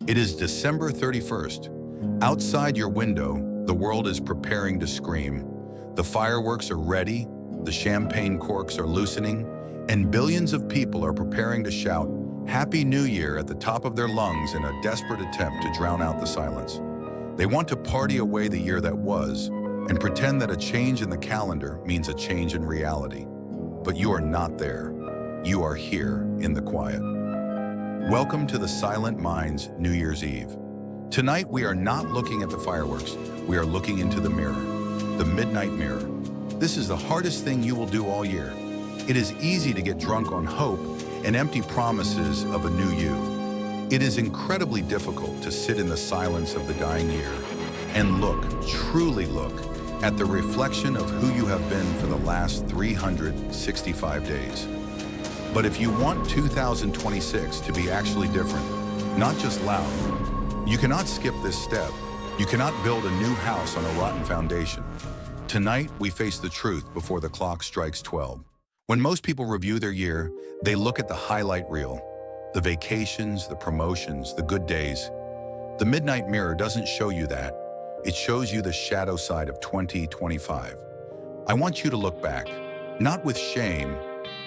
It is December 31st. Outside your window, the world is preparing to scream. The fireworks are ready, the champagne corks are loosening, and billions of people are preparing to shout Happy New Year at the top of their lungs in a desperate attempt to drown out the silence. They want to party away the year that was and pretend that a change in the calendar means a change in reality. But you are not there. You are here in the quiet. Welcome to the Silent Mind's New Year's Eve. Tonight we are not looking at the fireworks. We are looking into the mirror, the midnight mirror. This is the hardest thing you will do all year. It is easy to get drunk on hope and empty promises of a new you. It is incredibly difficult to sit in the silence of the dying year and look, truly look, at the reflection of who you have been for the last 365 days. But if you want 2026 to be actually different, not just loud, you cannot skip this step. You cannot build a new house on a rotten foundation. Tonight, we face the truth before the clock strikes 12. When most people review their year, they look at the highlight reel, the vacations, the promotions, the good days. The midnight mirror doesn't show you that. It shows you the shadow side of 2025. I want you to look back, not with shame,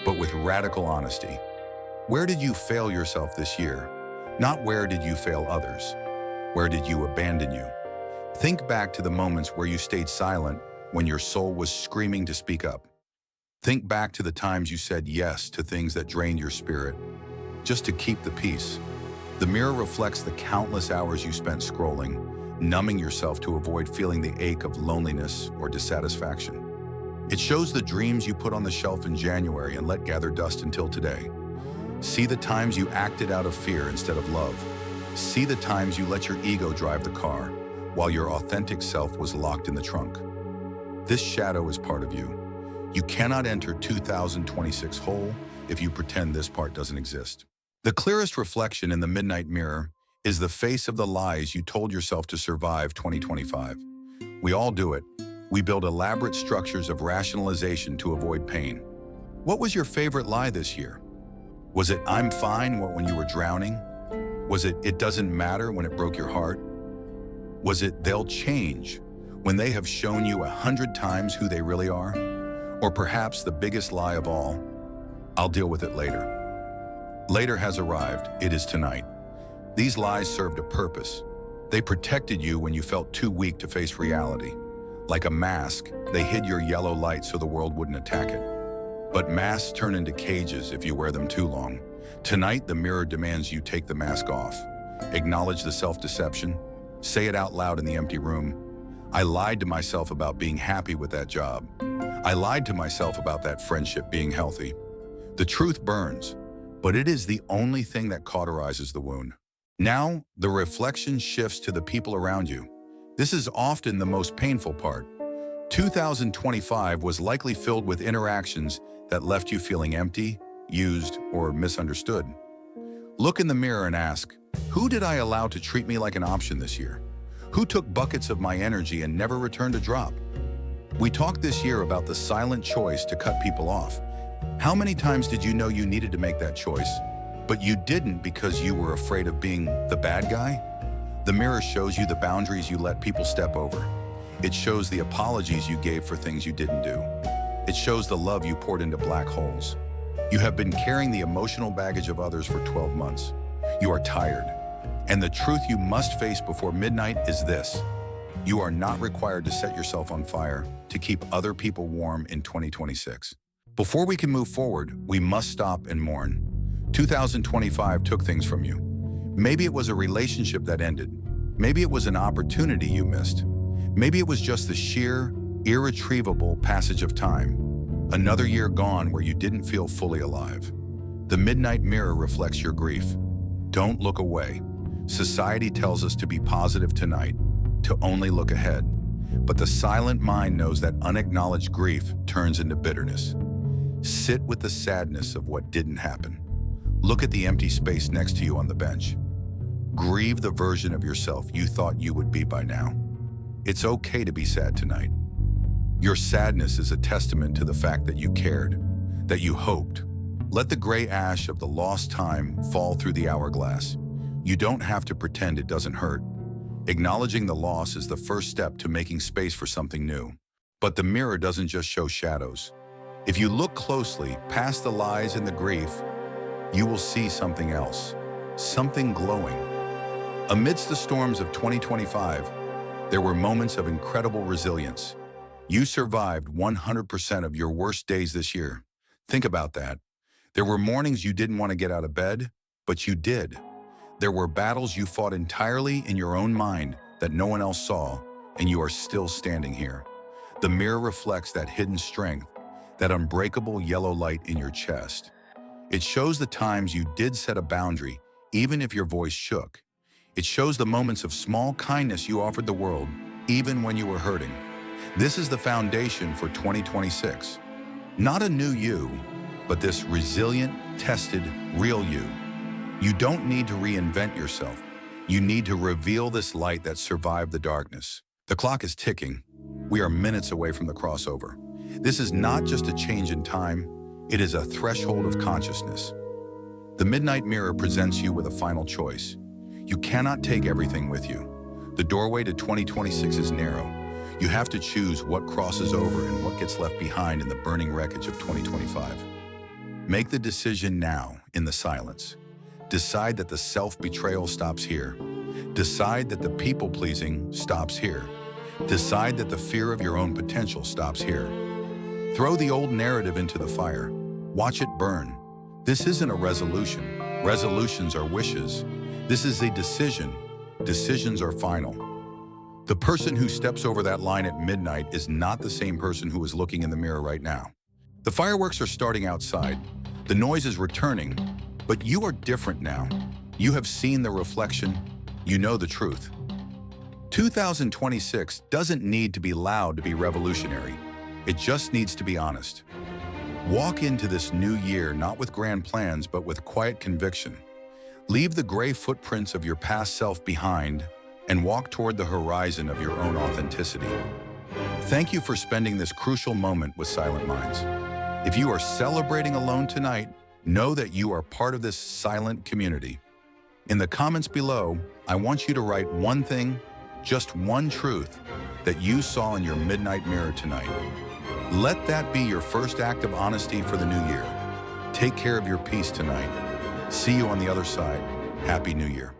but with radical honesty. Where did you fail yourself this year? Not where did you fail others? Where did you abandon you? Think back to the moments where you stayed silent when your soul was screaming to speak up. Think back to the times you said yes to things that drained your spirit, just to keep the peace. The mirror reflects the countless hours you spent scrolling, numbing yourself to avoid feeling the ache of loneliness or dissatisfaction. It shows the dreams you put on the shelf in January and let gather dust until today. See the times you acted out of fear instead of love. See the times you let your ego drive the car, while your authentic self was locked in the trunk. This shadow is part of you. You cannot enter 2026 whole if you pretend this part doesn't exist. The clearest reflection in the midnight mirror is the face of the lies you told yourself to survive 2025. We all do it. We build elaborate structures of rationalization to avoid pain. What was your favorite lie this year? Was it I'm fine when you were drowning? Was it doesn't matter when it broke your heart? Was it they'll change when they have shown you 100 times who they really are? Or perhaps the biggest lie of all, I'll deal with it later. Later has arrived. It is tonight. These lies served a purpose. They protected you when you felt too weak to face reality. Like a mask, they hid your yellow light so the world wouldn't attack it. But masks turn into cages if you wear them too long. Tonight, the mirror demands you take the mask off. Acknowledge the self-deception. Say it out loud in the empty room. I lied to myself about being happy with that job. I lied to myself about that friendship being healthy. The truth burns, but it is the only thing that cauterizes the wound. Now, the reflection shifts to the people around you. This is often the most painful part. 2025 was likely filled with interactions that left you feeling empty, used, or misunderstood. Look in the mirror and ask, who did I allow to treat me like an option this year? Who took buckets of my energy and never returned a drop? We talked this year about the silent choice to cut people off. How many times did you know you needed to make that choice, but you didn't because you were afraid of being the bad guy? The mirror shows you the boundaries you let people step over. It shows the apologies you gave for things you didn't do. It shows the love you poured into black holes. You have been carrying the emotional baggage of others for 12 months. You are tired. And the truth you must face before midnight is this. You are not required to set yourself on fire to keep other people warm in 2026. Before we can move forward, we must stop and mourn. 2025 took things from you. Maybe it was a relationship that ended. Maybe it was an opportunity you missed. Maybe it was just the sheer, irretrievable passage of time. Another year gone where you didn't feel fully alive. The midnight mirror reflects your grief. Don't look away. Society tells us to be positive tonight, to only look ahead. But the silent mind knows that unacknowledged grief turns into bitterness. Sit with the sadness of what didn't happen. Look at the empty space next to you on the bench. Grieve the version of yourself you thought you would be by now. It's okay to be sad tonight. Your sadness is a testament to the fact that you cared, that you hoped. Let the gray ash of the lost time fall through the hourglass. You don't have to pretend it doesn't hurt. Acknowledging the loss is the first step to making space for something new. But the mirror doesn't just show shadows. If you look closely, past the lies and the grief, you will see something else, something glowing. Amidst the storms of 2025, there were moments of incredible resilience. You survived 100% of your worst days this year. Think about that. There were mornings you didn't want to get out of bed, but you did. There were battles you fought entirely in your own mind that no one else saw, and you are still standing here. The mirror reflects that hidden strength, that unbreakable yellow light in your chest. It shows the times you did set a boundary, even if your voice shook. It shows the moments of small kindness you offered the world, even when you were hurting. This is the foundation for 2026. Not a new you, but this resilient, tested, real you. You don't need to reinvent yourself. You need to reveal this light that survived the darkness. The clock is ticking. We are minutes away from the crossover. This is not just a change in time, it is a threshold of consciousness. The Midnight Mirror presents you with a final choice. You cannot take everything with you. The doorway to 2026 is narrow. You have to choose what crosses over and what gets left behind in the burning wreckage of 2025. Make the decision now, in the silence. Decide that the self-betrayal stops here. Decide that the people-pleasing stops here. Decide that the fear of your own potential stops here. Throw the old narrative into the fire. Watch it burn. This isn't a resolution. Resolutions are wishes. This is a decision. Decisions are final. The person who steps over that line at midnight is not the same person who is looking in the mirror right now. The fireworks are starting outside. The noise is returning, but you are different now. You have seen the reflection. You know the truth. 2026 doesn't need to be loud to be revolutionary. It just needs to be honest. Walk into this new year not with grand plans, but with quiet conviction. Leave the gray footprints of your past self behind and walk toward the horizon of your own authenticity. Thank you for spending this crucial moment with Silent Minds. If you are celebrating alone tonight, know that you are part of this silent community. In the comments below, I want you to write one thing, just one truth, that you saw in your midnight mirror tonight. Let that be your first act of honesty for the new year. Take care of your peace tonight. See you on the other side. Happy New Year.